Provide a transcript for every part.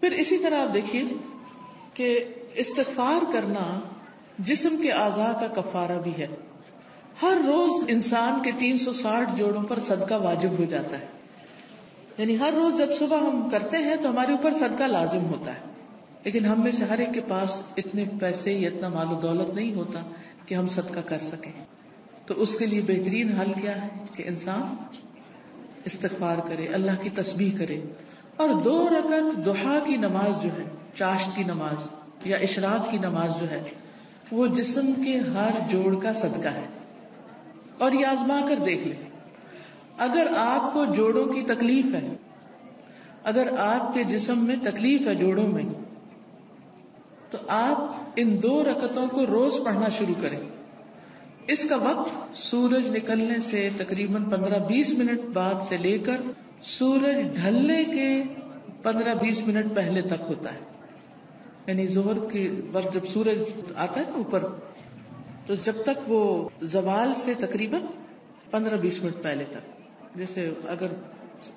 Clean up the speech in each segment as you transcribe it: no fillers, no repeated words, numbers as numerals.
پھر اسی طرح آپ دیکھیے کہ استغفار کرنا جسم کے اعضاء کا کفارہ بھی ہے. ہر روز انسان کے 360 جوڑوں پر صدقہ واجب ہو جاتا ہے. یعنی ہر روز جب صبح ہم کرتے ہیں تو ہمارے اوپر صدقہ لازم ہوتا ہے. لیکن ہم میں سے ہر ایک کے پاس اتنے پیسے یا اتنا مال و دولت نہیں ہوتا کہ ہم صدقہ کر سکیں. تو اس کے لیے بہترین حل کیا ہے کہ انسان استغفار کرے, اللہ کی تسبیح کرے, اور 2 رکعت ضحیٰ کی نماز جو ہے, چاشت کی نماز یا اشراق کی نماز جو ہے, وہ جسم کے ہر جوڑ کا صدقہ ہے. اور یہ آزما کر دیکھ لیں, اگر آپ کو جوڑوں کی تکلیف ہے, اگر آپ کے جسم میں تکلیف ہے جوڑوں میں, تو آپ ان 2 رکعتوں کو روز پڑھنا شروع کریں. اس کا وقت سورج نکلنے سے تقریباً 15-20 منٹ بعد سے لے کر سورج ڈھلنے کے 15-20 منٹ پہلے تک ہوتا ہے. یعنی ظہر کے وقت جب سورج آتا ہے نا اوپر, تو جب تک وہ زوال سے تقریباً 15-20 منٹ پہلے تک. جیسے اگر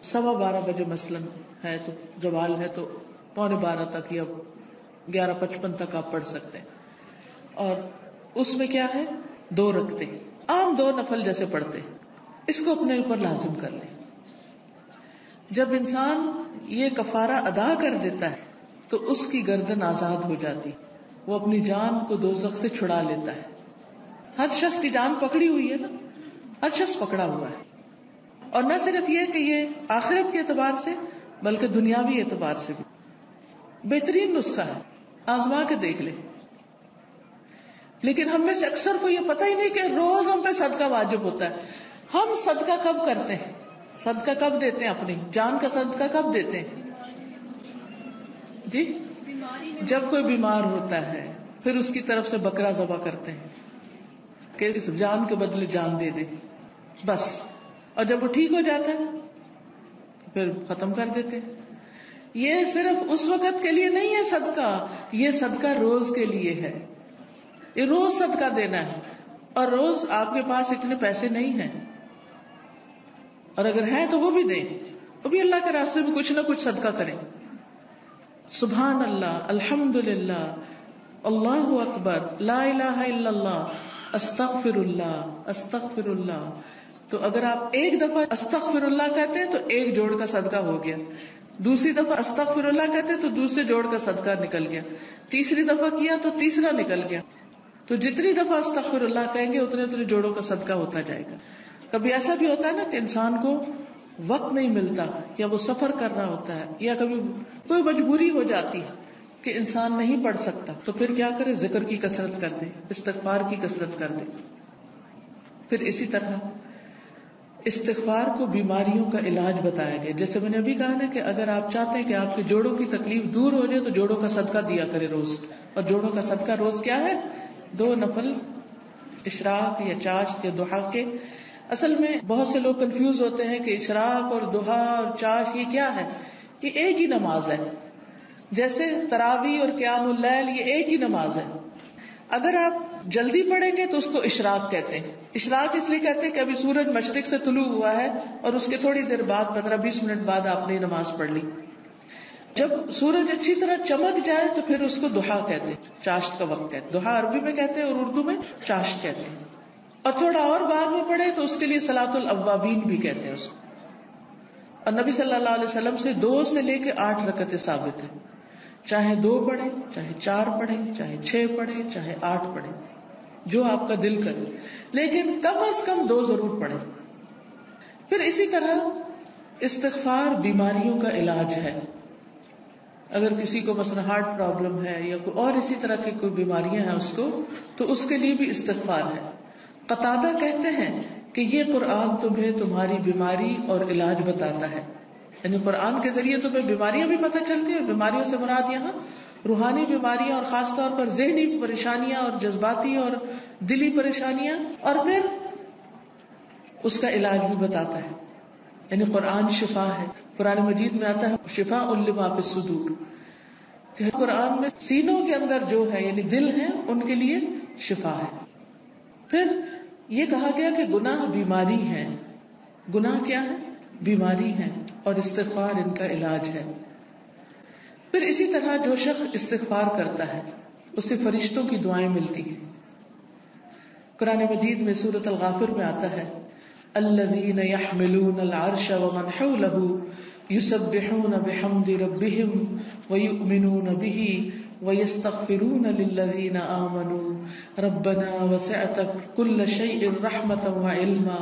12:15 بجے مثلاً ہے تو زوال ہے تو 11:45 تک یا 11:55 تک آپ پڑھ سکتے ہیں. اور اس میں کیا ہے, 2 رکعتیں عام 2 نفل جیسے پڑھتے, اس کو اپنے اوپر لازم کر لیں. جب انسان یہ کفارہ ادا کر دیتا ہے تو اس کی گردن آزاد ہو جاتی, وہ اپنی جان کو دوزخ سے چھڑا لیتا ہے. ہر شخص کی جان پکڑی ہوئی ہے نا, ہر شخص پکڑا ہوا ہے. اور نہ صرف یہ کہ یہ آخرت کے اعتبار سے بلکہ دنیاوی اعتبار سے بھی بہترین نسخہ ہے, آزما کے دیکھ لیں. لیکن ہم میں سے اکثر کو یہ پتہ ہی نہیں کہ روز ہم پہ صدقہ واجب ہوتا ہے. ہم صدقہ کب کرتے ہیں, صدقہ کب دیتے ہیں, اپنی جان کا صدقہ کب دیتے ہیں جی؟ جب کوئی بیمار ہوتا ہے پھر اس کی طرف سے بکرا ذبح کرتے ہیں کہ اس جان کے بدلے جان دے دے, بس. اور جب وہ ٹھیک ہو جاتا ہے پھر ختم کر دیتے ہیں. یہ صرف اس وقت کے لیے نہیں ہے صدقہ, یہ صدقہ روز کے لیے ہے. یہ روز صدقہ دینا ہے. اور روز آپ کے پاس اتنے پیسے نہیں ہیں, اور اگر ہیں تو وہ بھی دیں, وہ بھی اللہ کے راستے میں کچھ نہ کچھ صدقہ کریں. سبحان اللہ, الحمدللہ, اللہ اکبر, لا الہ الا اللہ, استغفر اللہ, استغفر اللہ. تو اگر آپ ایک دفعہ استغفر اللہ کہتے ہیں تو 1 جوڑ کا صدقہ ہو گیا, دوسری دفعہ استغفر اللہ کہتے ہیں تو دوسرے جوڑ کا صدقہ نکل گیا, تیسری دفعہ کیا تو تیسرا نکل گیا. تو جتنی دفعہ استغفر اللہ کہیں گے اتنے جوڑوں کا صدقہ ہوتا جائے گا. کبھی ایسا بھی ہوتا ہے نا کہ انسان کو وقت نہیں ملتا, یا وہ سفر کر رہا ہوتا ہے, یا کبھی کوئی مجبوری ہو جاتی ہے کہ انسان نہیں پڑھ سکتا, تو پھر کیا کرے, ذکر کی کثرت کر دے, استغفار کی کثرت کر دے. پھر اسی طرح استغفار کو بیماریوں کا علاج بتایا گیا. جیسے میں نے ابھی کہا نا کہ اگر آپ چاہتے ہیں کہ آپ کے جوڑوں کی تکلیف دور ہو جائے تو جوڑوں کا صدقہ دیا کرے روز. اور جوڑوں کا صدقہ روز کیا ہے, 2 نفل اشراق یا چاشت یا ضحیٰ کے. اصل میں بہت سے لوگ کنفیوز ہوتے ہیں کہ اشراق اور ضحیٰ اور چاشت یہ کیا ہے. یہ ایک ہی نماز ہے, جیسے تراویح اور قیام اللیل یہ ایک ہی نماز ہے. اگر آپ جلدی پڑھیں گے تو اس کو اشراق کہتے ہیں. اشراق اس لیے کہتے ہیں کہ ابھی سورج مشرق سے طلوع ہوا ہے اور اس کے تھوڑی دیر بعد 15-20 منٹ بعد آپ نے نماز پڑھ لی. جب سورج اچھی طرح چمک جائے تو پھر اس کو ضحیٰ کہتے ہیں, چاشت کا وقت ہے. ضحیٰ عربی میں کہتے ہیں اور اردو میں چاشت کہتے ہیں. اور تھوڑا اور بعد میں پڑھے تو اس کے لیے صلاۃ الاوابین بھی کہتے ہیں اس کو. اور نبی صلی اللہ علیہ وسلم سے 2 سے لے کے 8 رکعتیں ثابت ہیں. چاہے 2 پڑھیں, چاہے 4 پڑھیں, چاہے 6 پڑھیں, چاہے 8 پڑھیں, جو آپ کا دل کرے, لیکن کم از کم 2 ضرور پڑھیں. پھر اسی طرح استغفار بیماریوں کا علاج ہے. اگر کسی کو مثلا ہارٹ پرابلم ہے یا کوئی اور اسی طرح کی کوئی بیماریاں ہیں اس کو, تو اس کے لیے بھی استغفار ہے. قتادہ کہتے ہیں کہ یہ قرآن تمہیں تمہاری بیماری اور علاج بتاتا ہے. یعنی قرآن کے ذریعے تمہیں بیماریاں بھی پتہ چلتی ہیں. بیماریوں سے مراد یہاں روحانی بیماریاں اور خاص طور پر ذہنی پریشانیاں اور جذباتی اور دلی پریشانیاں, اور پھر اس کا علاج بھی بتاتا ہے. یعنی قرآن شفا ہے. قرآن مجید میں آتا ہے شفاء لما فی الصدور, کہ قرآن میں سینوں کے اندر جو ہے یعنی دل ہے ان کے لیے شفا ہے. پھر یہ کہا گیا کہ گناہ بیماری ہے. گناہ کیا ہے؟ بیماری ہے, اور استغفار ان کا علاج ہے. پھر اسی طرح جو شخص استغفار کرتا ہے اسے فرشتوں کی دعائیں ملتی ہیں. قرآن مجید میں سورۃ الغافر میں آتا ہے الذین یحملون العرش ومن حولہ یسبحون بحمد ربہم ویؤمنون بہ ویستغفرون للذین آمنوا ربنا وسعت کل شیء رحمۃ وعلما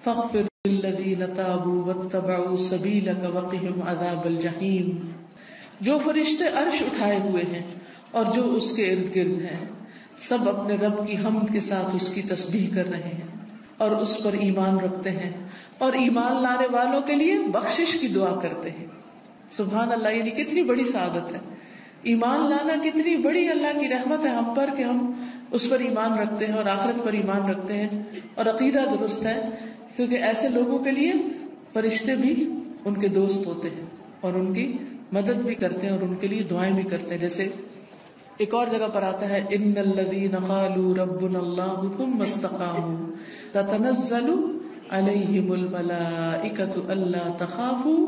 فاغفر للذین تابوا واتبعوا سبیلک وقہم عذاب الجحیم. جو فرشتے عرش اٹھائے ہوئے ہیں اور جو اس کے ارد گرد ہیں سب اپنے رب کی حمد کے ساتھ اس کی تسبیح کر رہے ہیں اور اس پر ایمان رکھتے ہیں اور ایمان لانے والوں کے لیے بخشش کی دعا کرتے ہیں. سبحان اللہ. یعنی کتنی بڑی سعادت ہے. ایمان لانا کتنی بڑی اللہ کی رحمت ہے ہم پر کہ ہم اس پر ایمان رکھتے ہیں اور آخرت پر ایمان رکھتے ہیں اور عقیدہ درست ہے, کیونکہ ایسے لوگوں کے لیے فرشتے بھی ان کے دوست ہوتے ہیں اور ان کی مدد بھی کرتے ہیں اور ان کے لیے دعائیں بھی کرتے ہیں. جیسے ایک اور جگہ پر آتا ہے ان الذین قالوا ربنا اللہ ثم استقاموا تتنزل علیہم الملائکۃ الا تخافوا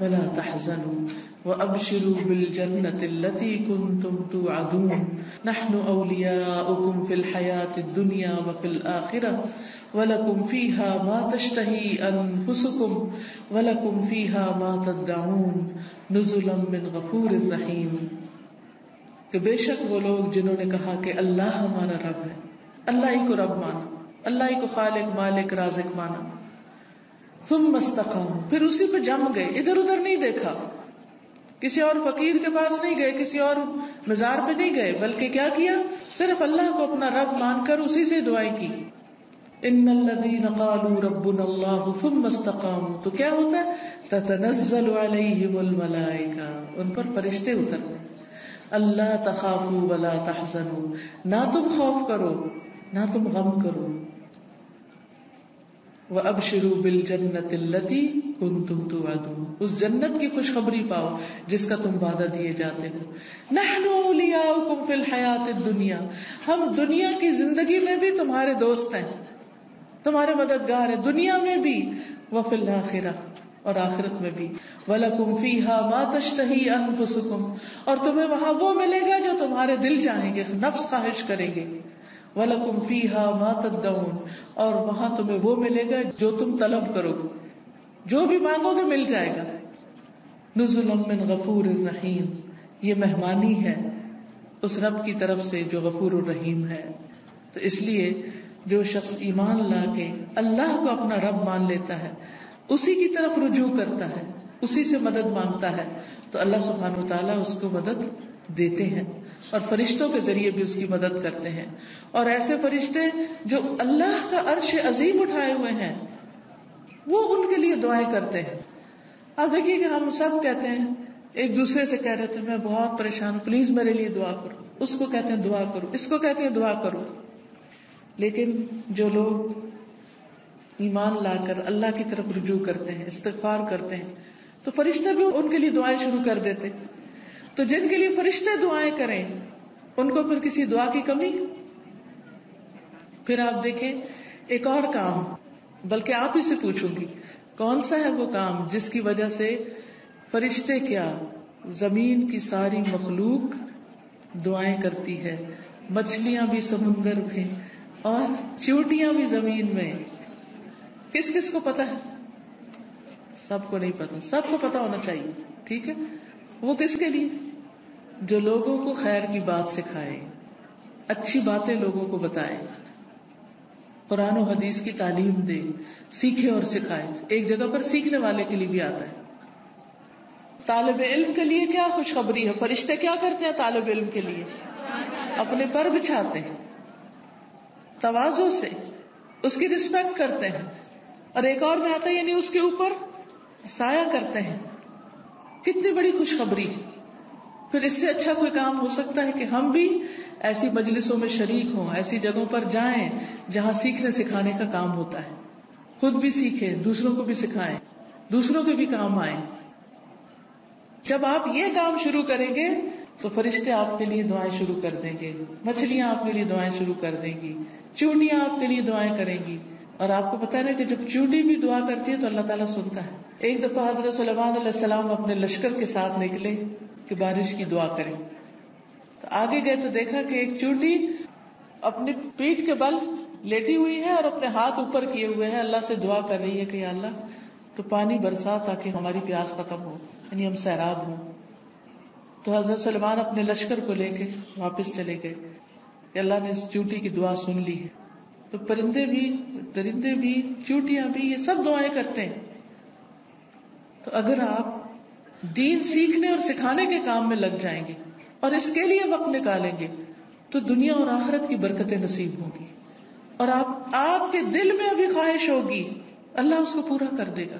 ولا تحزنوا وابشروا بالجنۃ التي كنتم توعدون نحن اولیاؤکم فی الحیاۃ الدنیا وفی الآخرۃ ولکم فیہا ما تشتہی انفسکم ولکم فیہا ما تدعون نزلا من غفور رحیم. کہ بے شک وہ لوگ جنہوں نے کہا کہ اللہ ہمارا رب ہے, اللہ ہی کو رب مانا, اللہ ہی کو خالق مالک رازق مانا, ثم استقاموا پھر اسی پہ جم گئے, ادھر ادھر نہیں دیکھا, کسی اور فقیر کے پاس نہیں گئے, کسی اور مزار پہ نہیں گئے, بلکہ کیا کیا, صرف اللہ کو اپنا رب مان کر اسی سے دعائیں کی. ان الذین قالوا ربنا اللہ ثم استقاموا تو کیا ہوتا ہے, تتنزل علیہم الملائکہ, ان پر فرشتے اترتے ہیں. اللہ تخافوا ولا تحزنوا نہ تم خوف کرو نہ تم غم کرو. وابشروا بالجنۃ التي كنتم توعدون اس جنت کی خوشخبری پاؤ جس کا تم وعدہ دیے جاتے ہو. نحن اولیاؤکم فی الحیاۃ الدنیا ہم دنیا کی زندگی میں بھی تمہارے دوست ہیں, تمہارے مددگار ہیں, دنیا میں بھی وفی الآخرہ اور آخرت میں بھی. وَلَكُمْ فِيهَا مَا تَشْتَهِي أَنفُسُكُمْ اور تمہیں وہاں وہ ملے گا جو تمہارے دل چاہیں گے, نفس خواہش کریں گے. وَلَكُمْ فِيهَا مَا تَدَّعُونَ اور وہاں تمہیں وہ ملے گا جو تم طلب کرو گے, جو بھی مانگو گے مل جائے گا. نُزُلًا مِّن غَفُورٍ رَحِيمٍ یہ مہمانی ہے اس رب کی طرف سے جو غفور الرحیم ہے. تو اس لیے جو شخص ایمان لا کے اللہ کو اپنا رب مان لیتا ہے, اسی کی طرف رجوع کرتا ہے, اسی سے مدد مانگتا ہے, تو اللہ سبحانہ وتعالیٰ اس کو مدد دیتے ہیں اور فرشتوں کے ذریعے بھی اس کی مدد کرتے ہیں. اور ایسے فرشتے جو اللہ کا عرش عظیم اٹھائے ہوئے ہیں وہ ان کے لیے دعائیں کرتے ہیں. اب دیکھیے کہ ہم سب کہتے ہیں, ایک دوسرے سے کہہ رہے تھے میں بہت پریشان ہوں, پلیز میرے لیے دعا کرو, اس کو کہتے ہیں دعا کرو, اس کو کہتے ہیں دعا کرو. لیکن جو لوگ ایمان لا کر اللہ کی طرف رجوع کرتے ہیں, استغفار کرتے ہیں, تو فرشتے بھی ان کے لیے دعائیں شروع کر دیتے. تو جن کے لیے فرشتے دعائیں کریں ان کو پھر کسی دعا کی کمی. پھر آپ دیکھیں ایک اور کام, بلکہ آپ ہی سے پوچھوں گی کون سا ہے وہ کام جس کی وجہ سے فرشتے کیا زمین کی ساری مخلوق دعائیں کرتی ہے, مچھلیاں بھی سمندر میں اور چیونٹیاں بھی زمین میں. کس کس کو پتا ہے؟ سب کو نہیں پتا, سب کو پتا ہونا چاہیے. ٹھیک ہے, وہ کس کے لیے؟ جو لوگوں کو خیر کی بات سکھائے, اچھی باتیں لوگوں کو بتائے, قرآن و حدیث کی تعلیم دے, سیکھے اور سکھائے. ایک جگہ پر سیکھنے والے کے لیے بھی آتا ہے. طالب علم کے لیے کیا خوشخبری ہے, فرشتے کیا کرتے ہیں طالب علم کے لیے؟ اپنے پر بچھاتے ہیں, تواضع سے اس کی رسپیکٹ کرتے ہیں. اور ایک اور میں آتا ہے یعنی اس کے اوپر سایہ کرتے ہیں. کتنی بڑی خوشخبری. پھر اس سے اچھا کوئی کام ہو سکتا ہے کہ ہم بھی ایسی مجلسوں میں شریک ہوں, ایسی جگہوں پر جائیں جہاں سیکھنے سکھانے کا کام ہوتا ہے. خود بھی سیکھیں, دوسروں کو بھی سکھائیں, دوسروں کے بھی کام آئیں. جب آپ یہ کام شروع کریں گے تو فرشتے آپ کے لیے دعائیں شروع کر دیں گے, مچھلیاں آپ کے لیے دعائیں شروع کر دیں گی, چونٹیاں آپ کے لیے دعائیں کریں گی, اور آپ کو پتا ہے نا کہ جب چونٹی بھی دعا کرتی ہے تو اللہ تعالیٰ سنتا ہے. ایک دفعہ حضرت سلیمان علیہ السلام اپنے لشکر کے ساتھ نکلے کہ بارش کی دعا کریں. تو آگے گئے تو دیکھا کہ ایک چونٹی اپنی پیٹھ کے بل لیٹی ہوئی ہے اور اپنے ہاتھ اوپر کیے ہوئے ہے، اللہ سے دعا کر رہی ہے کہ یا اللہ تو پانی برسا تاکہ ہماری پیاس ختم ہو، یعنی ہم سیراب ہوں. تو حضرت سلیمان اپنے لشکر کو لے کے واپس چلے گئے کہ اللہ نے اس چونٹی کی دعا سن لی ہے. تو پرندے بھی، درندے بھی، چونٹیاں بھی، یہ سب دعائیں کرتے ہیں. تو اگر آپ دین سیکھنے اور سکھانے کے کام میں لگ جائیں گے اور اس کے لیے وقت نکالیں گے تو دنیا اور آخرت کی برکتیں نصیب ہوں گی. اور آپ کے دل میں ابھی خواہش ہوگی، اللہ اس کو پورا کر دے گا.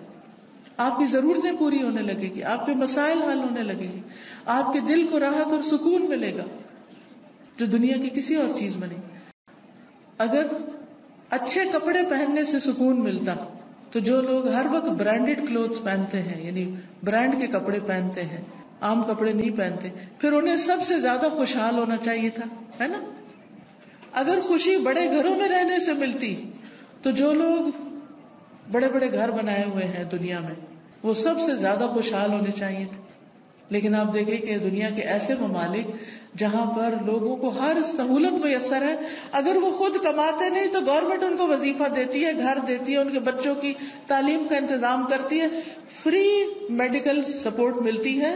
آپ کی ضرورتیں پوری ہونے لگے گی، آپ کے مسائل حل ہونے لگے گی، آپ کے دل کو راحت اور سکون ملے گا جو دنیا کی کسی اور چیز میں نہیں. اگر اچھے کپڑے پہننے سے سکون ملتا تو جو لوگ ہر وقت برانڈیڈ کلوتھز پہنتے ہیں، یعنی برانڈ کے کپڑے پہنتے ہیں، عام کپڑے نہیں پہنتے، پھر انہیں سب سے زیادہ خوشحال ہونا چاہیے تھا، ہے نا؟ اگر خوشی بڑے گھروں میں رہنے سے ملتی تو جو لوگ بڑے بڑے گھر بنائے ہوئے ہیں دنیا میں وہ سب سے زیادہ خوشحال ہونے چاہیے تھے. لیکن آپ دیکھیں کہ دنیا کے ایسے ممالک جہاں پر لوگوں کو ہر سہولت میسر ہے، اگر وہ خود کماتے نہیں تو گورنمنٹ ان کو وظیفہ دیتی ہے، گھر دیتی ہے، ان کے بچوں کی تعلیم کا انتظام کرتی ہے، فری میڈیکل سپورٹ ملتی ہے،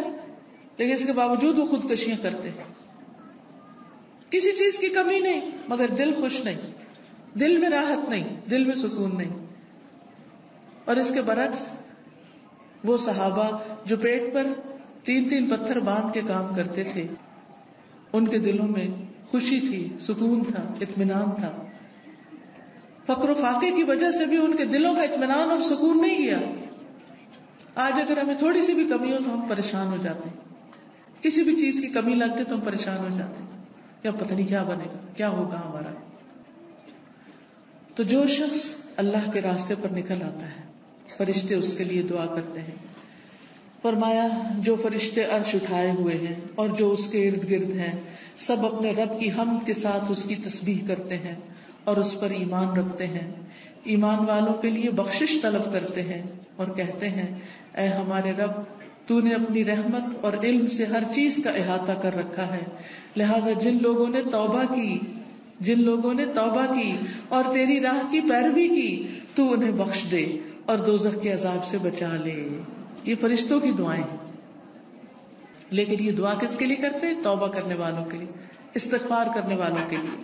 لیکن اس کے باوجود وہ خودکشیاں کرتے ہیں. کسی چیز کی کمی نہیں مگر دل خوش نہیں، دل میں راحت نہیں، دل میں سکون نہیں. اور اس کے برعکس وہ صحابہ جو پیٹ پر 3 پتھر باندھ کے کام کرتے تھے، ان کے دلوں میں خوشی تھی، سکون تھا، اطمینان تھا. فقر و فاقے کی وجہ سے بھی ان کے دلوں کا اطمینان اور سکون نہیں گیا. آج اگر ہمیں تھوڑی سی بھی کمی ہو تو ہم پریشان ہو جاتے ہیں، کسی بھی چیز کی کمی لگتی تو ہم پریشان ہو جاتے ہیں، یا پتہ نہیں کیا بنے گا، کیا ہوگا ہمارا. تو جو شخص اللہ کے راستے پر نکل آتا ہے فرشتے اس کے لیے دعا کرتے ہیں. فرمایا جو فرشتے عرش اٹھائے ہوئے ہیں اور جو اس کے ارد گرد ہیں سب اپنے رب کی حمد کے ساتھ اس کی تسبیح کرتے ہیں اور اس پر ایمان رکھتے ہیں. ایمان والوں کے لیے بخشش طلب کرتے ہیں اور کہتے ہیں اے ہمارے رب تو نے اپنی رحمت اور علم سے ہر چیز کا احاطہ کر رکھا ہے، لہٰذا جن لوگوں نے توبہ کی اور تیری راہ کی پیروی کی تو انہیں بخش دے اور دوزخ کے عذاب سے بچا لے. یہ فرشتوں کی دعائیں ہیں، لیکن یہ دعا کس کے لیے کرتے ہیں؟ توبہ کرنے والوں کے لیے، استغفار کرنے والوں کے لیے.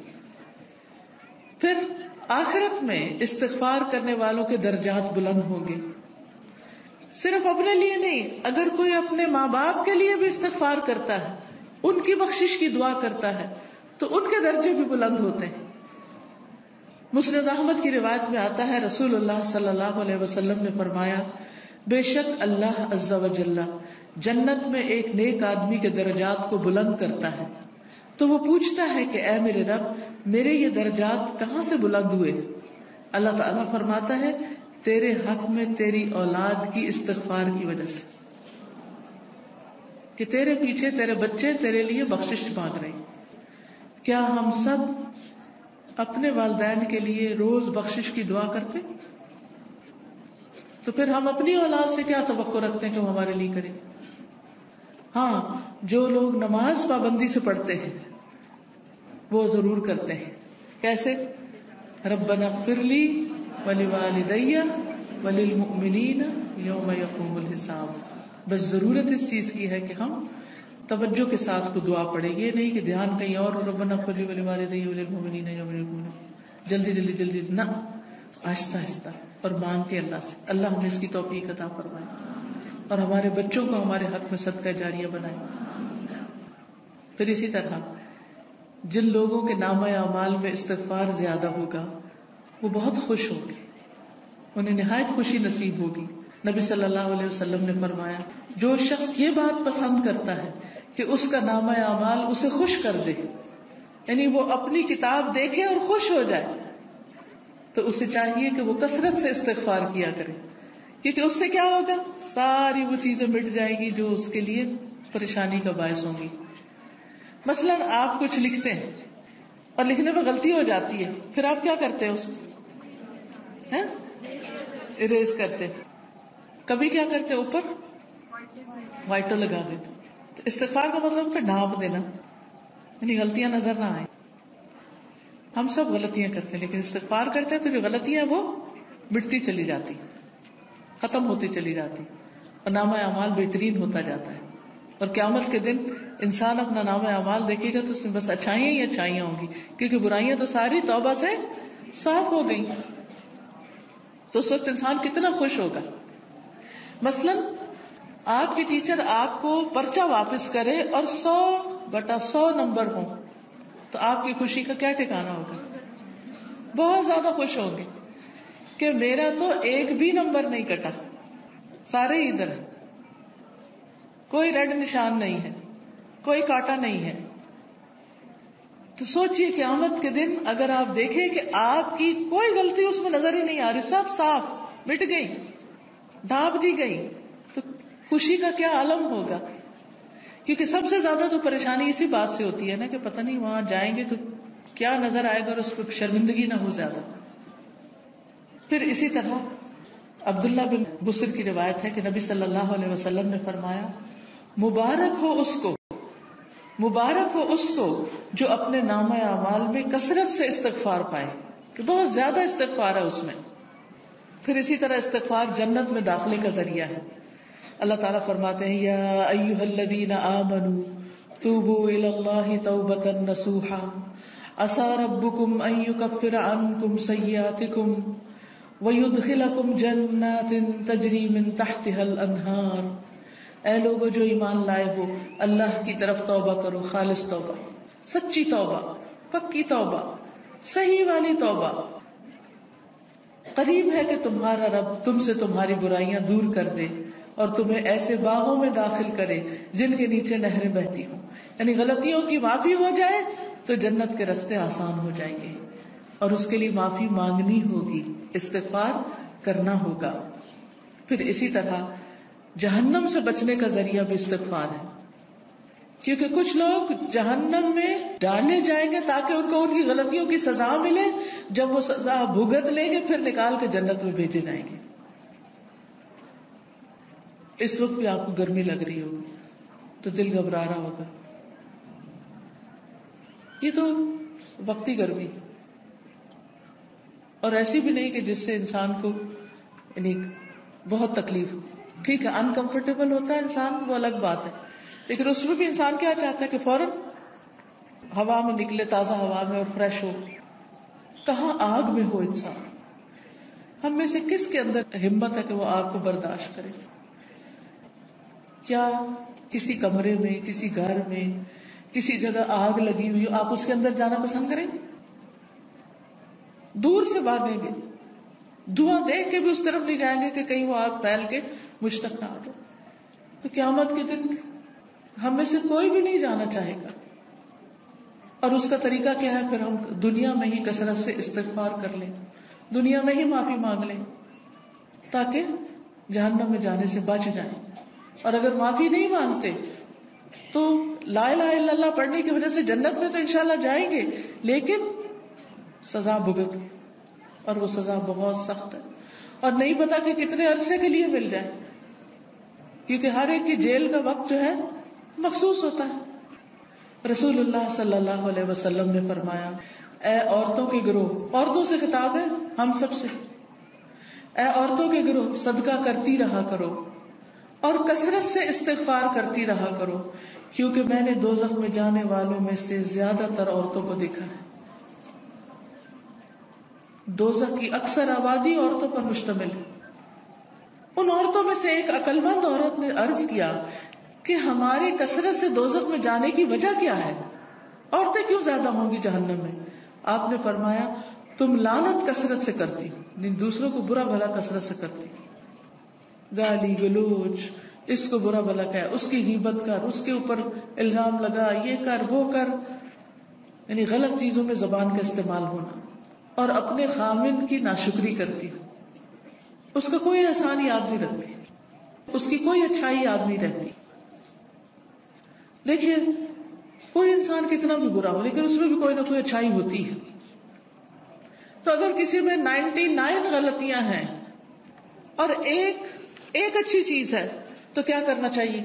پھر آخرت میں استغفار کرنے والوں کے درجات بلند ہوں گے. صرف اپنے لیے نہیں، اگر کوئی اپنے ماں باپ کے لیے بھی استغفار کرتا ہے، ان کی بخشش کی دعا کرتا ہے تو ان کے درجے بھی بلند ہوتے ہیں. مسند احمد کی روایت میں آتا ہے رسول اللہ صلی اللہ علیہ وسلم نے فرمایا بے شک اللہ عز و جل جنت میں ایک نیک آدمی کے درجات کو بلند کرتا ہے تو وہ پوچھتا ہے کہ اے میرے رب میرے یہ درجات کہاں سے بلند ہوئے؟ اللہ تعالیٰ فرماتا ہے تیرے حق میں تیری اولاد کی استغفار کی وجہ سے، کہ تیرے پیچھے تیرے بچے تیرے لیے بخشش مانگ رہے ہیں. کیا ہم سب اپنے والدین کے لیے روز بخشش کی دعا کرتے؟ تو پھر ہم اپنی اولاد سے کیا توقع رکھتے ہیں کہ وہ ہمارے لیے کرے؟ ہاں، جو لوگ نماز پابندی سے پڑھتے ہیں وہ ضرور کرتے ہیں. کیسے؟ ربنا اغفر لی ولوالدی وللمؤمنین یوم یقوم الحساب. بس ضرورت اس چیز کی ہے کہ ہم توجہ کے ساتھ کو دعا پڑھیں. یہ نہیں کہ دھیان کہیں اور، ربنا اغفر لی ولوالدی وللمؤمنین یوم یقوم الحساب، جلدی نہ، آہستہ آہستہ اور مانگ کے اللہ سے. اللہ ہمیں اس کی توفیق عطا فرمائے اور ہمارے بچوں کو ہمارے حق میں صدقہ جاریہ بنائے. پھر اسی طرح جن لوگوں کے نامہ اعمال میں استغفار زیادہ ہوگا وہ بہت خوش ہوں گے، انہیں نہایت خوشی نصیب ہوگی. نبی صلی اللہ علیہ وسلم نے فرمایا جو شخص یہ بات پسند کرتا ہے کہ اس کا نامہ اعمال اسے خوش کر دے، یعنی وہ اپنی کتاب دیکھے اور خوش ہو جائے، تو اسے چاہیے کہ وہ کثرت سے استغفار کیا کرے، کیونکہ اس سے کیا ہوگا؟ ساری وہ چیزیں مٹ جائیں گی جو اس کے لیے پریشانی کا باعث ہوں گی. مثلا آپ کچھ لکھتے ہیں اور لکھنے میں غلطی ہو جاتی ہے، پھر آپ کیا کرتے ہیں؟ اس کو ہیں اریز کرتے. کبھی کیا کرتے اوپر وائٹو لگا دیتے. تو استغفار کا مطلب تو ڈھانپ دینا، یعنی غلطیاں نظر نہ آئیں. ہم سب غلطیاں کرتے ہیں لیکن استغفار کرتے ہیں تو جو غلطیاں ہیں وہ مٹتی چلی جاتی، ختم ہوتی چلی جاتی اور نامہ اعمال بہترین ہوتا جاتا ہے. اور قیامت کے دن انسان اپنا نامہ اعمال دیکھے گا تو اس میں بس اچھائیاں ہی اچھائیاں ہوں گی، کیونکہ برائیاں تو ساری توبہ سے صاف ہو گئی. تو اس وقت انسان کتنا خوش ہوگا. مثلاً آپ کی ٹیچر آپ کو پرچہ واپس کرے اور 100/100 نمبر ہوں تو آپ کی خوشی کا کیا ٹھکانا ہوگا؟ بہت زیادہ خوش ہوں گے کہ میرا تو ایک بھی نمبر نہیں کٹا، سارے ادھر ہیں، کوئی ریڈ نشان نہیں ہے، کوئی کاٹا نہیں ہے. تو سوچئے قیامت کے دن اگر آپ دیکھیں کہ آپ کی کوئی غلطی اس میں نظر ہی نہیں آ رہی، سب صاف مٹ گئی، ڈھانپ دی گئی، تو خوشی کا کیا عالم ہوگا. کیونکہ سب سے زیادہ تو پریشانی اسی بات سے ہوتی ہے نا کہ پتہ نہیں وہاں جائیں گے تو کیا نظر آئے گا اور اس پہ شرمندگی نہ ہو زیادہ. پھر اسی طرح عبداللہ بن بصر کی روایت ہے کہ نبی صلی اللہ علیہ وسلم نے فرمایا، مبارک ہو اس کو جو اپنے نامہ اعمال میں کثرت سے استغفار پائے، کہ بہت زیادہ استغفار ہے اس میں. پھر اسی طرح استغفار جنت میں داخلے کا ذریعہ ہے. اللہ تعالیٰ فرماتے ہیں، یا ایھا الذین آمنوا توبوا الی اللہ توبۃ نصوحا عسى ربکم ان یکفر عنکم سیئاتکم وَيُدْخِلَكُمْ جَنَّاتٍ تَجْرِي مِن تَحْتِهَا الْأَنْهَارُ. اے لوگو جو ایمان لائے ہو، اللہ کی طرف توبہ کرو، خالص توبہ، سچی توبہ، پکی توبہ، صحیح والی توبہ. قریب ہے کہ تمہارا رب تم سے تمہاری برائیاں دور کر دے اور تمہیں ایسے باغوں میں داخل کرے جن کے نیچے نہریں بہتی ہوں. یعنی غلطیوں کی معافی ہو جائے تو جنت کے راستے آسان ہو جائیں گے، اور اس کے لیے معافی مانگنی ہوگی، استغفار کرنا ہوگا. پھر اسی طرح جہنم سے بچنے کا ذریعہ بھی استغفار ہے، کیونکہ کچھ لوگ جہنم میں ڈالے جائیں گے تاکہ ان کو ان کی غلطیوں کی سزا ملے. جب وہ سزا بھگت لیں گے پھر نکال کے جنت میں بھیجے جائیں گے. اس وقت بھی آپ کو گرمی لگ رہی ہوگی تو دل گھبرا رہا ہوگا، یہ تو وقتی گرمی، اور ایسی بھی نہیں کہ جس سے انسان کو یعنی بہت تکلیف ہو. ٹھیک ہے انکمفرٹیبل ہوتا ہے انسان، وہ الگ بات ہے، لیکن اس میں بھی انسان کیا چاہتا ہے کہ فوراً ہوا میں نکلے، تازہ ہوا میں، اور فریش ہو. کہاں آگ میں ہو انسان. ہم میں سے کس کے اندر ہمت ہے کہ وہ آگ کو برداشت کرے؟ کیا کسی کمرے میں، کسی گھر میں، کسی جگہ آگ لگی ہوئی آپ اس کے اندر جانا پسند کریں گے؟ دور سے بھاگیں گے، دھواں دیکھ کے بھی اس طرف نہیں جائیں گے کہ کہیں وہ آگ پھیل کے مجھ تک نہ آ جائے. تو قیامت کے دن ہم میں سے کوئی بھی نہیں جانا چاہے گا. اور اس کا طریقہ کیا ہے؟ پھر ہم دنیا میں ہی کثرت سے استغفار کر لیں، دنیا میں ہی معافی مانگ لیں تاکہ جہنم میں جانے سے بچ جائیں. اور اگر معافی نہیں مانگتے تو لا الہ الا اللہ پڑھنے کی وجہ سے جنت میں تو انشاءاللہ جائیں گے، لیکن سزا بھگت، اور وہ سزا بہت سخت ہے اور نہیں پتا کہ کتنے عرصے کے لیے مل جائے، کیونکہ ہر ایک کی جیل کا وقت جو ہے مخصوص ہوتا ہے. رسول اللہ صلی اللہ علیہ وسلم نے فرمایا، اے عورتوں کے گروہ، عورتوں سے خطاب ہے ہم سب سے، اے عورتوں کے گروہ صدقہ کرتی رہا کرو اور کثرت سے استغفار کرتی رہا کرو، کیونکہ میں نے دوزخ میں جانے والوں میں سے زیادہ تر عورتوں کو دیکھا ہے. دوزخ کی اکثر آبادی عورتوں پر مشتمل ہے. ان عورتوں میں سے ایک عقل مند عورت نے عرض کیا کہ ہماری کثرت سے دوزخ میں جانے کی وجہ کیا ہے؟ عورتیں کیوں زیادہ ہوں گی جہنم میں؟ آپ نے فرمایا، تم لعنت کثرت سے کرتی، دوسروں کو برا بھلا کثرت سے کرتی، گالی گلوچ، اس کو برا بھلا کہہ، اس کی غیبت کر، اس کے اوپر الزام لگا، یہ کر وہ کر، یعنی غلط چیزوں میں زبان کا استعمال ہونا، اور اپنے خامند کی ناشکری کرتی، اس کا کوئی احسان یاد نہیں رکھتی، اس کی کوئی اچھائی یاد نہیں رہتی. دیکھیے کوئی انسان کتنا بھی برا ہو لیکن اس میں بھی کوئی نہ کوئی اچھائی ہوتی ہے. تو اگر کسی میں 99 غلطیاں ہیں اور ایک اچھی چیز ہے تو کیا کرنا چاہیے؟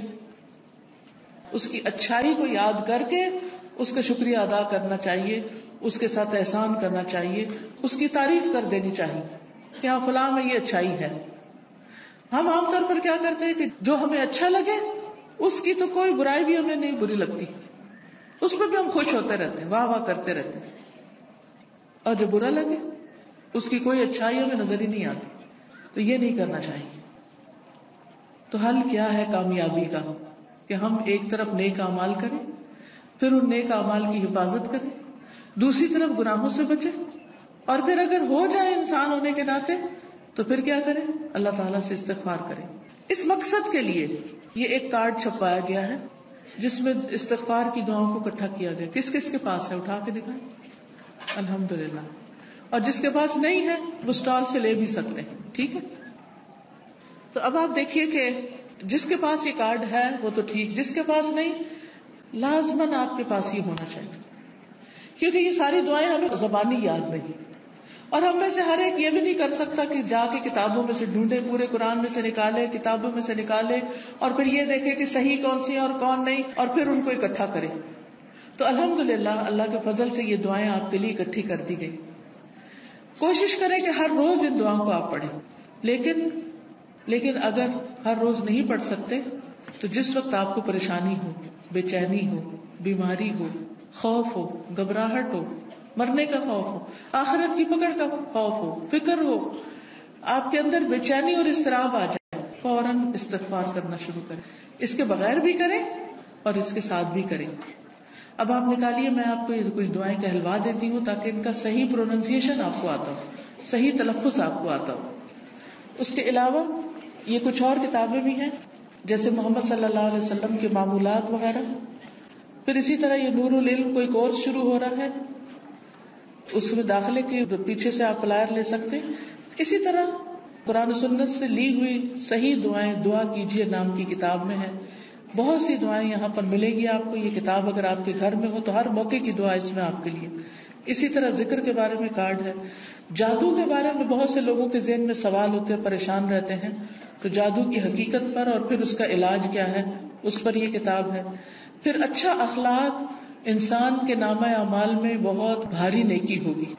اس کی اچھائی کو یاد کر کے اس کا شکریہ ادا کرنا چاہیے، اس کے ساتھ احسان کرنا چاہیے، اس کی تعریف کر دینی چاہیے کہ ہاں فلاں میں یہ اچھائی ہے. ہم عام طور پر کیا کرتے ہیں کہ جو ہمیں اچھا لگے اس کی تو کوئی برائی بھی ہمیں نہیں بری لگتی، اس پہ بھی ہم خوش ہوتے رہتے ہیں، واہ واہ کرتے رہتے ہیں، اور جو برا لگے اس کی کوئی اچھائی ہمیں نظر ہی نہیں آتی. تو یہ نہیں کرنا چاہیے. تو حل کیا ہے کامیابی کا؟ کہ ہم ایک طرف نیک اعمال کریں، پھر ان نیک اعمال کی حفاظت کریں، دوسری طرف گناہوں سے بچیں، اور پھر اگر ہو جائے انسان ہونے کے ناطے تو پھر کیا کریں؟ اللہ تعالیٰ سے استغفار کریں. اس مقصد کے لیے یہ ایک کارڈ چھپوایا گیا ہے جس میں استغفار کی دعاؤں کو اکٹھا کیا گیا. کس کس کے پاس ہے؟ اٹھا کے دکھائیں. الحمدللہ. اور جس کے پاس نہیں ہے وہ اسٹال سے لے بھی سکتے ہیں. ٹھیک ہے. تو اب آپ دیکھیے کہ جس کے پاس یہ کارڈ ہے وہ تو ٹھیک، جس کے پاس نہیں، لازماً آپ کے پاس یہ ہونا چاہیے، کیونکہ یہ ساری دعائیں ہمیں زبانی یاد نہیں، اور ہم میں سے ہر ایک یہ بھی نہیں کر سکتا کہ جا کے کتابوں میں سے ڈھونڈے، پورے قرآن میں سے نکالے، کتابوں میں سے نکالے، اور پھر یہ دیکھے کہ صحیح کون سی ہے اور کون نہیں، اور پھر ان کو اکٹھا کرے. تو الحمدللہ اللہ کے فضل سے یہ دعائیں آپ کے لیے اکٹھی کر دی گئی. کوشش کریں کہ ہر روز ان دعاؤں کو آپ پڑھیں، لیکن اگر ہر روز نہیں پڑھ سکتے تو جس وقت آپ کو پریشانی ہو، بے چینی ہو، بیماری ہو، خوف ہو، گھبراہٹ ہو، مرنے کا خوف ہو، آخرت کی پکڑ کا خوف ہو، فکر ہو، آپ کے اندر بے چینی اور اضطراب آ جائے، فوراً استغفار کرنا شروع کریں. اس کے بغیر بھی کریں اور اس کے ساتھ بھی کریں. اب آپ نکالیے، میں آپ کو یہ کچھ دعائیں کہلوا دیتی ہوں تاکہ ان کا صحیح پروننسیشن آپ کو آتا ہو، صحیح تلفظ آپ کو آتا ہو. اس کے علاوہ یہ کچھ اور کتابیں بھی ہیں جیسے محمد صلی اللہ علیہ وسلم کے معمولات وغیرہ. پھر اسی طرح یہ نور العلم کوئی کورس شروع ہو رہا ہے، اس میں داخلے کے پیچھے سے آپ فلائر لے سکتے. اسی طرح قرآن و سنت سے لی ہوئی صحیح دعائیں دعا کیجیے نام کی کتاب میں ہے. بہت سی دعائیں یہاں پر ملے گی آپ کو. یہ کتاب اگر آپ کے گھر میں ہو تو ہر موقع کی دعا اس میں آپ کے لیے. اسی طرح ذکر کے بارے میں کارڈ ہے. جادو کے بارے میں بہت سے لوگوں کے ذہن میں سوال ہوتے ہیں، پریشان رہتے ہیں، تو جادو کی حقیقت پر اور پھر اس کا علاج کیا ہے اس پر یہ کتاب ہے. پھر اچھا اخلاق انسان کے نامہ اعمال میں بہت بھاری نیکی ہوگی،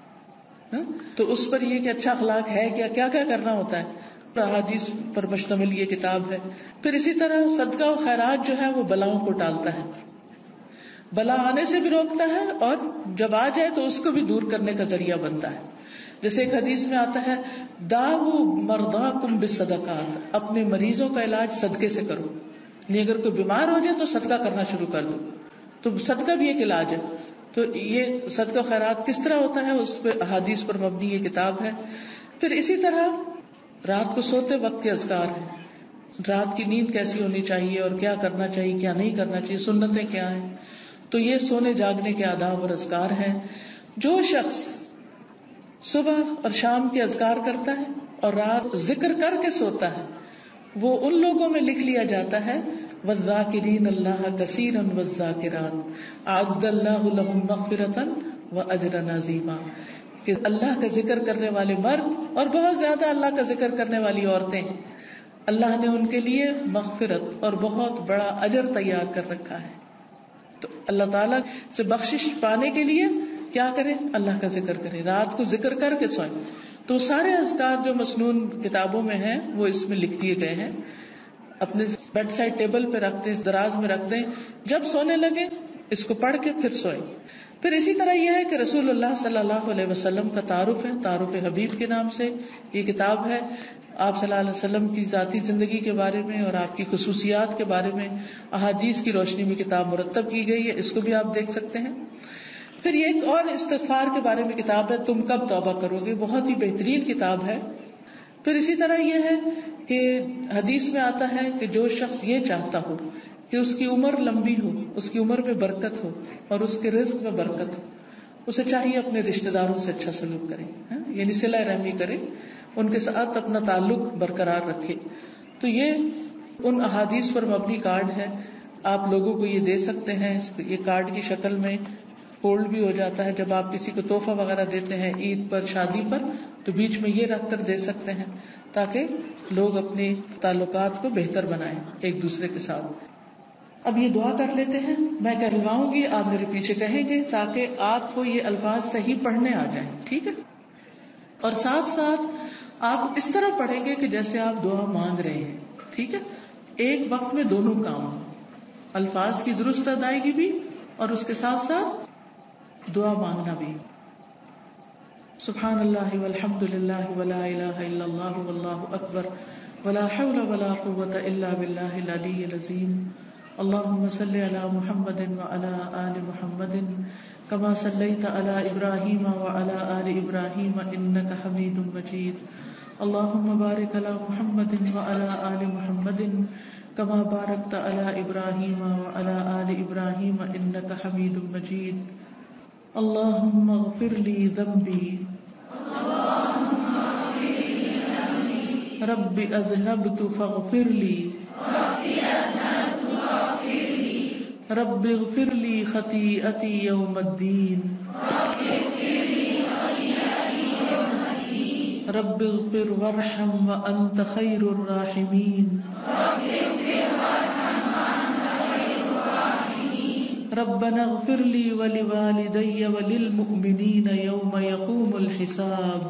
تو اس پر یہ کہ اچھا اخلاق ہے کیا کیا کرنا ہوتا ہے، احادیث پر مشتمل یہ کتاب ہے. پھر اسی طرح صدقہ و خیرات جو ہے وہ بلاؤں کو ٹالتا ہے، بلا آنے سے بھی روکتا ہے، اور جب آ جائے تو اس کو بھی دور کرنے کا ذریعہ بنتا ہے. جیسے ایک حدیث میں آتا ہے داؤ مرضاکم بالصدقات، اپنے مریضوں کا علاج صدقے سے کرو. یعنی اگر کوئی بیمار ہو جائے تو صدقہ کرنا شروع کر دو، تو صدقہ بھی ایک علاج ہے. تو یہ صدقہ خیرات کس طرح ہوتا ہے اس پہ احادیث پر مبنی یہ کتاب ہے. پھر اسی طرح رات کو سوتے وقت کے اذکار ہیں، رات کی نیند کیسی ہونی چاہیے اور کیا کرنا چاہیے کیا نہیں کرنا چاہیے، سنتیں کیا ہیں. تو یہ سونے جاگنے کے آداب اور اذکار ہیں. جو شخص صبح اور شام کے اذکار کرتا ہے اور رات ذکر کر کے سوتا ہے وہ ان لوگوں میں لکھ لیا جاتا ہے والذاکرین اللہ کثیرا والذاکرات اعد اللہ لهم مغفرۃ واجرا عظیما، کہ اللہ کا ذکر کرنے والے مرد اور بہت زیادہ اللہ کا ذکر کرنے والی عورتیں، اللہ نے ان کے لیے مغفرت اور بہت بڑا اجر تیار کر رکھا ہے. تو اللہ تعالیٰ سے بخشش پانے کے لیے کیا کریں؟ اللہ کا ذکر کریں، رات کو ذکر کر کے سوئیں. تو سارے اذکار جو مسنون کتابوں میں ہیں وہ اس میں لکھ دیے گئے ہیں. اپنے بیڈ سائڈ ٹیبل پہ رکھ دیں، دراز میں رکھ دیں، جب سونے لگے اس کو پڑھ کے پھر سوئیں. پھر اسی طرح یہ ہے کہ رسول اللہ صلی اللہ علیہ وسلم کا تعارف ہے، تعارف حبیب کے نام سے یہ کتاب ہے. آپ صلی اللہ علیہ وسلم کی ذاتی زندگی کے بارے میں اور آپ کی خصوصیات کے بارے میں احادیث کی روشنی میں کتاب مرتب کی گئی ہے، اس کو بھی آپ دیکھ سکتے ہیں. پھر یہ ایک اور استغفار کے بارے میں کتاب ہے، تم کب توبہ کرو گے، بہت ہی بہترین کتاب ہے. پھر اسی طرح یہ ہے کہ حدیث میں آتا ہے کہ جو شخص یہ چاہتا ہو کہ اس کی عمر لمبی ہو، اس کی عمر میں برکت ہو اور اس کے رزق میں برکت ہو، اسے چاہیے اپنے رشتہ داروں سے اچھا سلوک کرے، یعنی صلہ رحمی کرے، ان کے ساتھ اپنا تعلق برقرار رکھے. تو یہ ان احادیث پر مبنی کارڈ ہے، آپ لوگوں کو یہ دے سکتے ہیں. یہ کارڈ کی شکل میں ہولڈ بھی ہو جاتا ہے. جب آپ کسی کو تحفہ وغیرہ دیتے ہیں عید پر, شادی پر, تو بیچ میں یہ رکھ کر دے سکتے ہیں تاکہ لوگ اپنے تعلقات کو بہتر بنائیں ایک دوسرے کے ساتھ. اب یہ دعا کر لیتے ہیں, میں کہلواؤں گی, آپ میرے پیچھے کہیں گے تاکہ آپ کو یہ الفاظ صحیح پڑھنے آ جائیں, ٹھیک ہے؟ اور ساتھ ساتھ آپ اس طرح پڑھیں گے کہ جیسے آپ دعا مانگ رہے ہیں, ٹھیک ہے؟ ایک وقت میں دونوں کام, الفاظ کی درست ادائیگی بھی اور اس کے ساتھ ساتھ دعا مانگنا بھی. سبحان اللہ والحمد للہ ولا الہ الا اللہ واللہ اکبر ولا حول ولا قوة الا باللہ العلی العظیم. اللهم صل على محمد وعلى آل محمد كما صليت على إبراهيم وعلى آل إبراهيم إنك حميد مجيد. اللهم بارك على محمد وعلى آل محمد كما باركت على إبراهيم وعلى آل إبراهيم إنك حميد مجيد. اللهم اغفر لي ذنبي رب أذنبت فاغفر لي رب اغفر لي خطيئتي يوم الدين رب اغفر وارحم وأنت خير الراحمين ربنا اغفر لي ولوالدي وللمؤمنين يوم يقوم الحساب.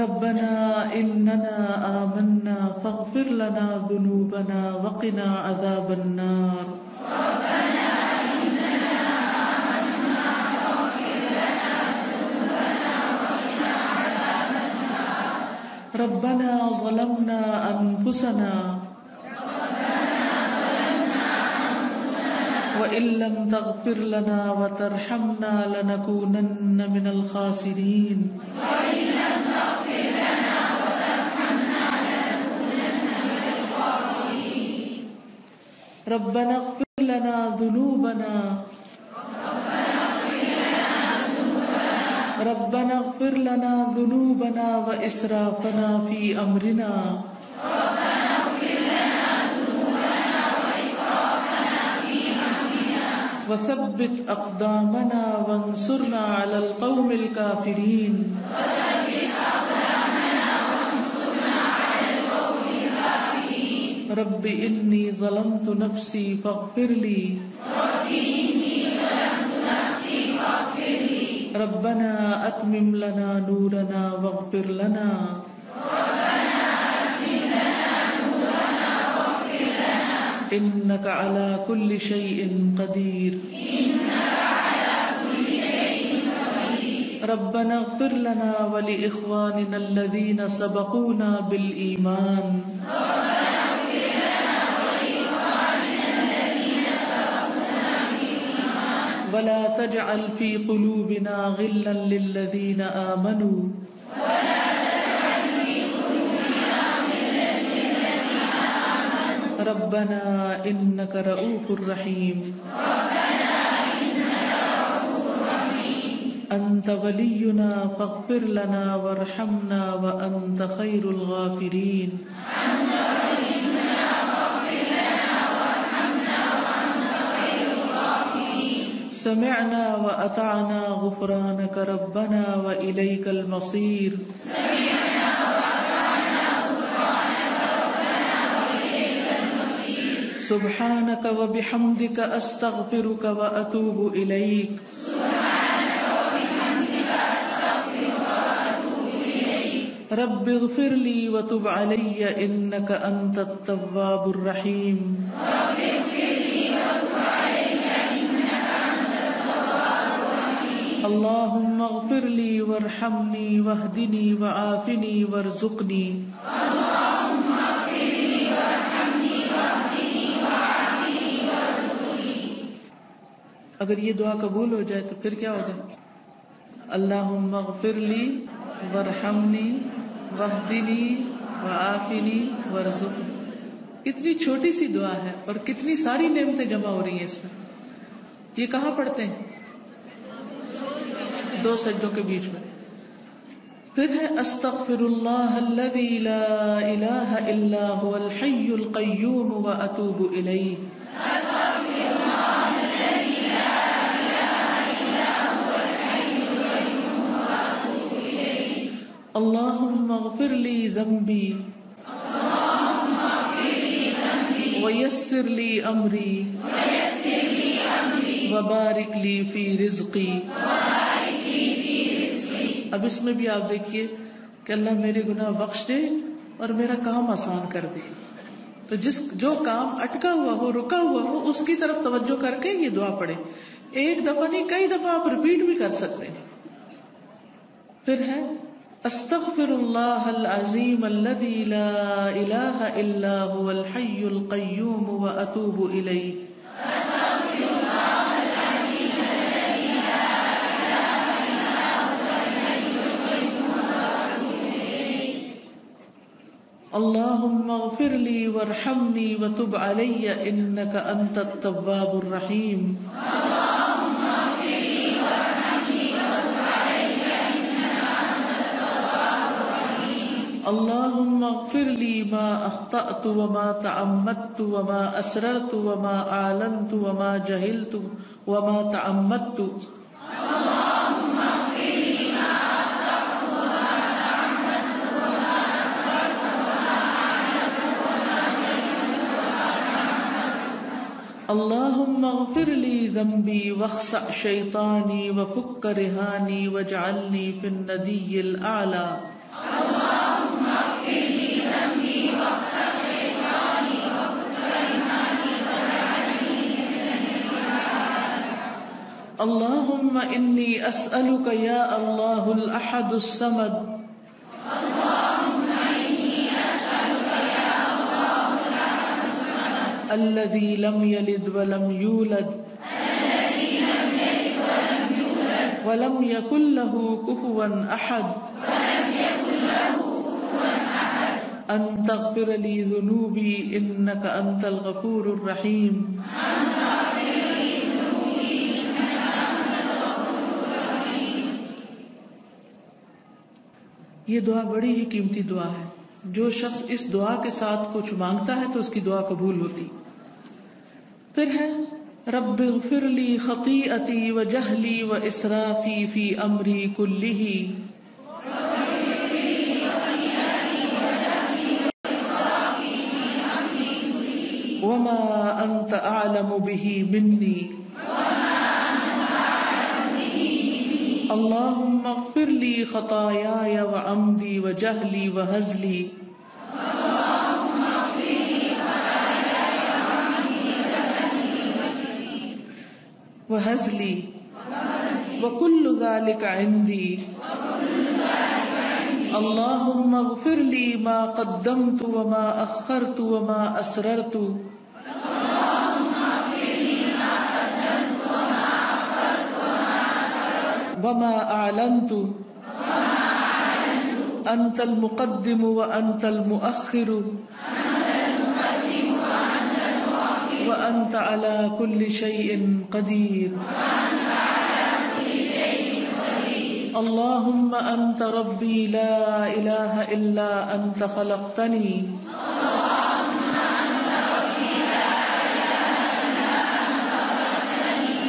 ربنا إننا آمنا فاغفر لنا ذنوبنا وقنا عذاب النار. ربنا ظلمنا أنفسنا وإن لم تغفر لنا وترحمنا لنكونن من الخاسرين. ربنا اغفر لنا ذنوبنا ربنا اغفر لنا ذنوبنا وإسرافنا في أمرنا وثبت أقدامنا وانصرنا على القوم الكافرين. رب إني ظلمت نفسي فاغفر لي ربنا أتمم لنا نورنا واغفر لنا إنك على كل شيء قدير. ربنا اغفر لنا ولإخواننا الذين سبقونا بالإيمان ولا تجعل في قلوبنا غلا للذين آمنوا ربنا إنك رؤوف رحيم. أنت ولينا فاغفر لنا وارحمنا وأنت خير الغافرين. سمعنا وأطعنا غفرانك ربنا وإليك المصير. سبحانك وبحمدك أستغفرك وأتوب إليك. رب اغفر لي وتب علي إنك أنت التواب الرحيم. اللهم اغفر لي وارحمني واهدني وعافني وارزقني. اگر یہ دعا قبول ہو جائے تو پھر کیا ہوگا؟ اللہم اغفر لی وارحمنی واہدنی وعافنی وارزقنی. کتنی چھوٹی سی دعا ہے اور کتنی ساری نعمتیں جمع ہو رہی ہیں اس میں. یہ کہاں پڑھتے ہیں؟ 2 سجدوں کے بیچ میں. پھر ہے استغفر اللہ الذی لا الہ الا هو الحی القیوم واتوب الیہ. اللہم اغفر لی ذنبی ویسر لی امری وبارک لی فی رزقی. اب اس میں بھی آپ دیکھیے کہ اللہ میرے گناہ بخش دے اور میرا کام آسان کر دے. تو جو کام اٹکا ہوا ہو، رکا ہوا ہو، اس کی طرف توجہ کر کے یہ دعا پڑھیں. ایک دفعہ نہیں، کئی دفعہ آپ ریپیٹ بھی کر سکتے ہیں. پھر ہے استغفر اللہ العظیم الذی لا الہ الا هو الحی القیوم واتوب الیہ. اللہم اغفر لی وارحمنی وتب علی انک انت التواب الرحیم. اللہم اغفر لی ما اخطأت وما تعمدت وما اسررت وما اعلنت وما جہلت وما تعمدت. اللہم اغفر لی ذنبی واخسأ شیطانی وفک رہانی واجعلنی فی الندی الاعلی. اللہم اغفر لی ذنبی واخسأ شیطانی وفک رہانی واجعلنی فی الندی الاعلی. اللہم انی اسألک یا اللہ الاحد الصمد الذي لم يلد ولم يولد ولم يكن له كفوا أحد أن تغفر لي ذنوبي إنك أنت الغفور الرحيم. یہ دعا بڑی ہی قیمتی دعا ہے. جو شخص اس دعا کے ساتھ کچھ مانگتا ہے تو اس کی دعا قبول ہوتی. پھر ہے رب اغفر لی خطیئتی وجہلی واسرافی فی امری کلہ وما انت اعلم بہ منی. اللہم اغفر لی خطایای وعمدی وجہلی وہزلی وہزلی وکل ذلک عندی. اللہم اغفر لی ما قدمت وما اخرت وما اسررت وما اعلنت انت المقدم وانت المؤخر وانت على كل شيء قدير. اللهم انت ربي لا اله الا انت خلقتني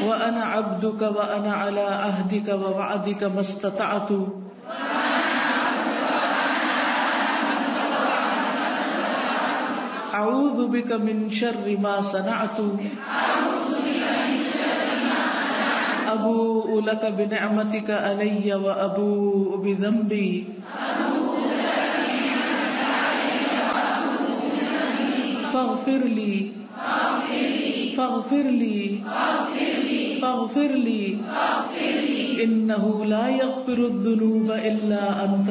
وأنا عبدك وأنا على عهدك ووعدك ما استطعت أعوذ بك من شر ما صنعت أبوء لك بنعمتك علي وأبوء بذنبي فاغفر لي فاغفر لي فاغفر لي إنه لا يغفر الذنوب إلا أنت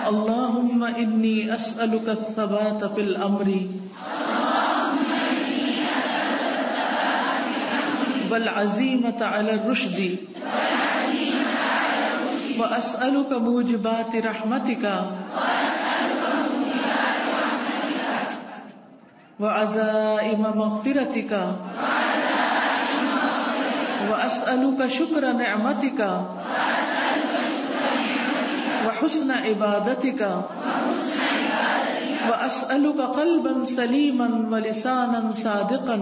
اللهم إني أسألك الثبات في الأمر والعزيمة على الرشد وأسألك موجبات رحمتك وعزائم مغفرتك وأسألك شكر نعمتك وحسن عبادتك وأسألك قلبا سليما ولسانا صادقا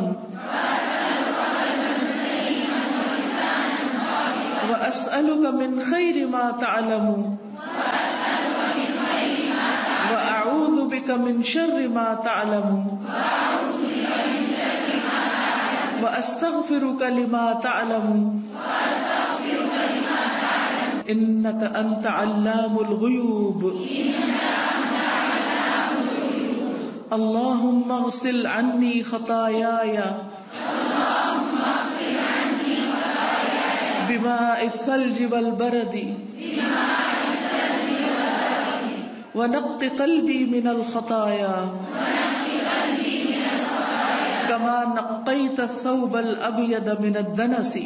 وأسألك من خير ما تعلم وأعوذ بك من شر ما تعلم وأستغفرك لما تعلم إنك أنت علام الغيوب اللهم اغسل عني خطاياي بماء الثلج والبرد ونق قلبي من الخطايا كما نقيت الثوب الأبيض من الدنس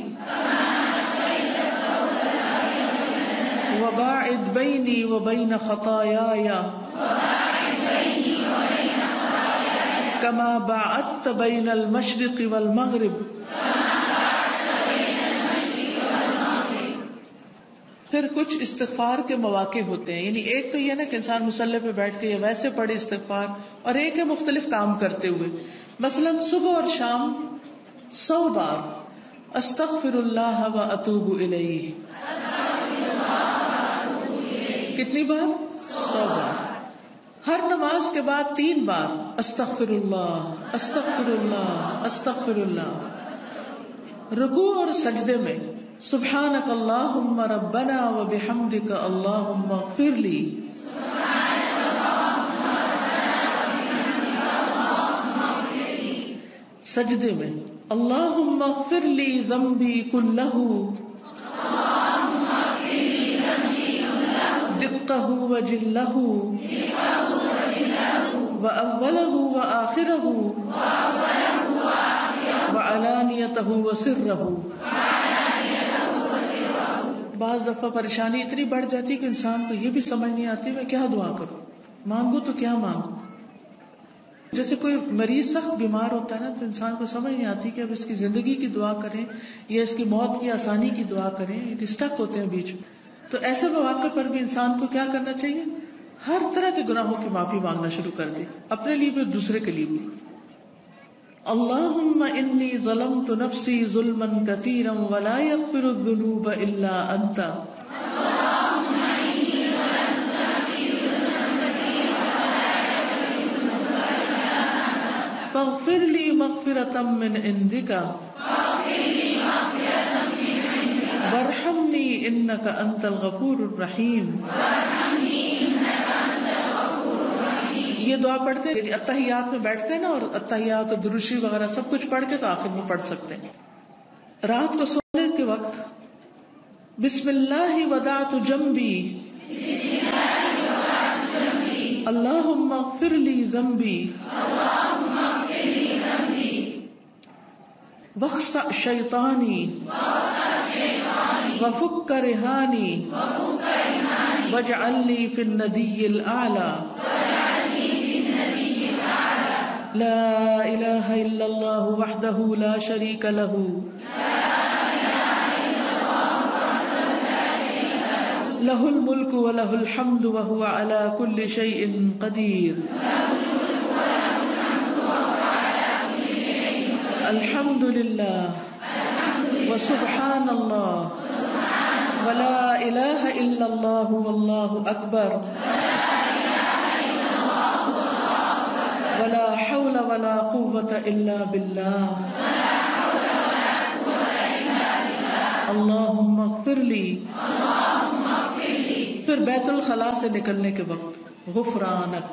وباعد بيني وبين خطاياي كما باعدت بين المشرق والمغرب. پھر کچھ استغفار کے مواقع ہوتے ہیں، یعنی ایک تو یہ نا کہ انسان مصلی پہ بیٹھ کے یا ویسے پڑھے استغفار، اور ایک ہے مختلف کام کرتے ہوئے. مثلا صبح اور شام 100 بار استغفر اللہ و اتوب الیہ. کتنی بار؟ 100 بار. ہر نماز کے بعد 3 بار استغفر اللہ استغفر اللہ استغفر اللہ. رکوع اور سجدے میں سبحانک اللہم ربنا و بحمدک اللہم اغفر لی. سجدے میں اللہم اغفر لی ذنبی کلہ دقہ و جلہ و اولہ و آخرہ و علانیتہ و سرہ. بعض دفعہ پریشانی اتنی بڑھ جاتی ہے کہ انسان کو یہ بھی سمجھ نہیں آتی میں کیا دعا کروں، مانگوں تو کیا مانگوں. جیسے کوئی مریض سخت بیمار ہوتا ہے نا تو انسان کو سمجھ نہیں آتی کہ اب اس کی زندگی کی دعا کریں یا اس کی موت کی آسانی کی دعا کریں. اسٹک ہوتے ہیں بیچ میں. تو ایسے مواقع پر بھی انسان کو کیا کرنا چاہیے؟ ہر طرح کے گناہوں کی معافی مانگنا شروع کر دے، اپنے لیے بھی دوسرے کے لیے بھی. اللہم انی ظلمت نفسی ظلما کثیرا ولا یغفر الذنوب الا انت فاغفر لی مغفرة من عندک وارحمنی انک انت الغفور الرحیم. یہ دعا پڑھتے ہیں اتحیات میں بیٹھتے ہیں نا، اور اتحیات اور درود شریف وغیرہ سب کچھ پڑھ کے تو آخر میں پڑھ سکتے ہیں. رات کو سونے کے وقت بسم اللہ ودعت جنبی اللہم اغفر لی ذنبی واخسأ شیطانی وفک رہانی واجعلنی فی الندی الاعلی. لا الہ الا اللہ وحدہ لا شریک لہ لہ الملک ولہ الحمد وہو علی کل شیء قدیر. الحمد للہ وسبحان اللہ ولا الہ الا اللہ واللہ اکبر ولا حول ولا قوة الا باللہ. اللہم اغفر لی. پھر بیت الخلاء سے نکلنے کے وقت غفرانک.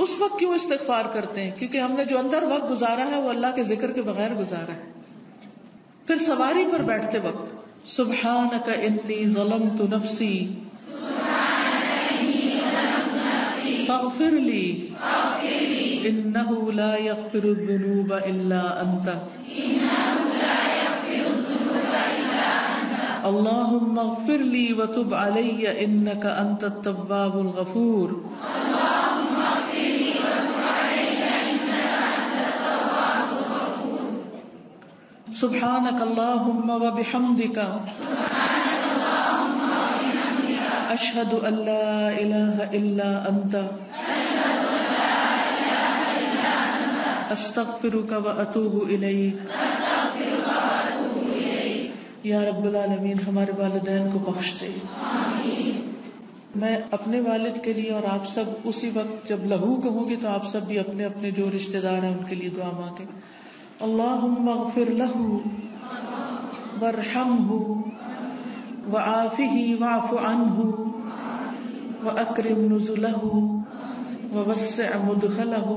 اس وقت کیوں استغفار کرتے ہیں؟ کیونکہ ہم نے جو اندر وقت گزارا ہے وہ اللہ کے ذکر کے بغیر گزارا ہے. پھر سواری پر بیٹھتے وقت سبحانک انی ظلمت نفسی فاغفر لی انہ لا یغفر الذنوب الا انت اللہم اغفر لی وتب علی انک انت التواب الغفور. سبحانك اللهم وبحمدك أشهد أن لا إله إلا أنت أستغفرك وأتوب إليك. یا رب العالمین ہمارے والدین کو بخش دے. میں اپنے والد کے لیے اور آپ سب اسی وقت جب لہو کہوں گی تو آپ سب بھی اپنے اپنے جو رشتہ دار ہیں ان کے لیے دعا مانگے. اللہم اغفر لہ وارحمہ وعافہ واعف عنہ واکرم نزلہ ووسع مدخلہ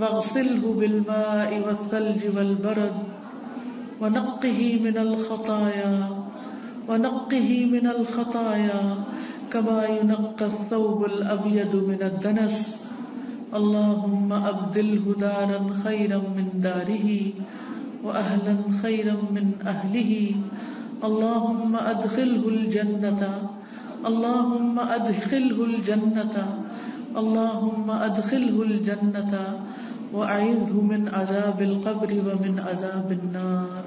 واغسلہ بالماء والثلج والبرد ونقه من الخطايا كما ينقى الثوب الأبيض من الدنس. اللهم أبدله دارا خيرا من داره وأهلا خيرا من أهله. اللهم أدخله الجنة وأعذه من عذاب القبر ومن عذاب النار.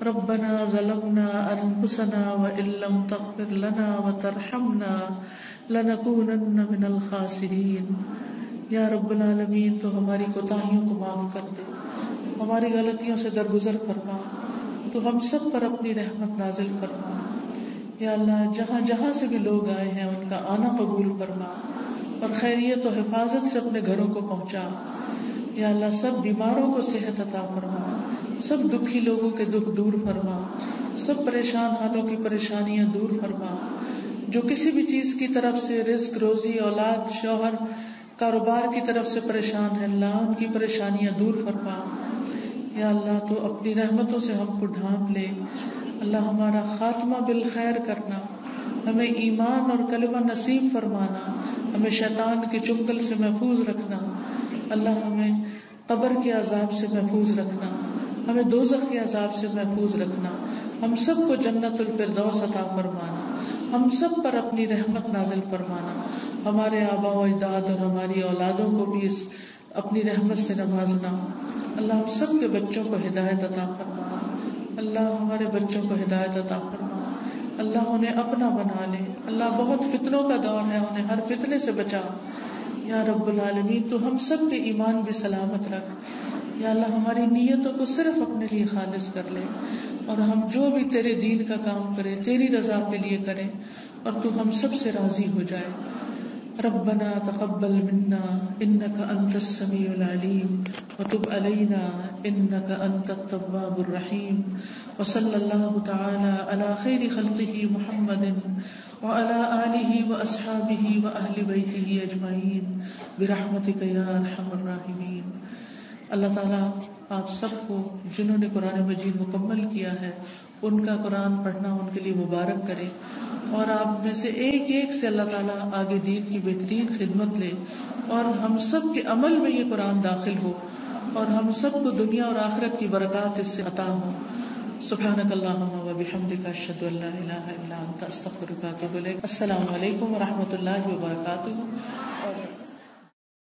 ربنا ظلمنا أنفسنا وإن لم تغفر لنا وترحمنا لنكونن من الخاسرين. یا رب العالمین تو ہماری کوتاہیوں کو معاف کر دے، ہماری غلطیوں سے درگزر فرما، تو ہم سب پر اپنی رحمت نازل فرما. یا اللہ جہاں جہاں سے بھی لوگ آئے ہیں ان کا آنا قبول فرما اور خیریت و حفاظت سے اپنے گھروں کو پہنچا. یا اللہ سب بیماروں کو صحت عطا فرما، سب دکھی لوگوں کے دکھ دور فرما، سب پریشان حالوں کی پریشانیاں دور فرما. جو کسی بھی چیز کی طرف سے رزق، روزی، اولاد، شوہر، کاروبار کی طرف سے پریشان ہے اللہ ان کی پریشانیاں دور فرما. یا اللہ تو اپنی رحمتوں سے ہم کو ڈھانپ لے. اللہ ہمارا خاتمہ بالخیر کرنا، ہمیں ایمان اور کلمہ نصیب فرمانا، ہمیں شیطان کے چنگل سے محفوظ رکھنا. اللہ ہمیں قبر کے عذاب سے محفوظ رکھنا، ہمیں دوزخ کے عذاب سے محفوظ رکھنا. ہم سب کو جنت الفردوس عطا فرمانا، ہم سب پر اپنی رحمت نازل فرمانا. ہمارے آباء و اجداد اور ہماری اولادوں کو بھی اس اپنی رحمت سے نوازنا. اللہ ہم سب کے بچوں کو ہدایت عطا فرما. اللہ ہمارے بچوں کو ہدایت عطا فرما. اللہ انہیں اپنا بنا لے. اللہ بہت فتنوں کا دور ہے، انہیں ہر فتنے سے بچا. یا رب العالمین تو ہم سب کے ایمان بھی سلامت رکھ. یا اللہ ہماری نیتوں کو صرف اپنے لیے خالص کر لے اور ہم جو بھی تیرے دین کا کام کرے تیری رضا کے لیے کریں اور تو ہم سب سے راضی ہو جائے. ربنا تقبل منا انك انت السميع العليم وتب علينا انك انت التواب الرحيم. وصلى الله تعالى على خير خلقه محمد وعلى آله واصحابه واهل بيته اجمعين برحمتك يا ارحم الراحمين. اللہ تعالیٰ آپ سب کو جنہوں نے قرآن مجید مکمل کیا ہے ان کا قرآن پڑھنا ان کے لیے مبارک کرے اور آپ میں سے ایک ایک سے اللہ تعالیٰ آگے دین کی بہترین خدمت لے اور ہم سب کے عمل میں یہ قرآن داخل ہو اور ہم سب کو دنیا اور آخرت کی برکات اس سے عطا ہو. سبحانک اللہم و بحمدک اشہد ان لا الہ الا انت استغفرک و اتوب الیک. السلام علیکم و رحمۃ اللہ وبرکاتہ.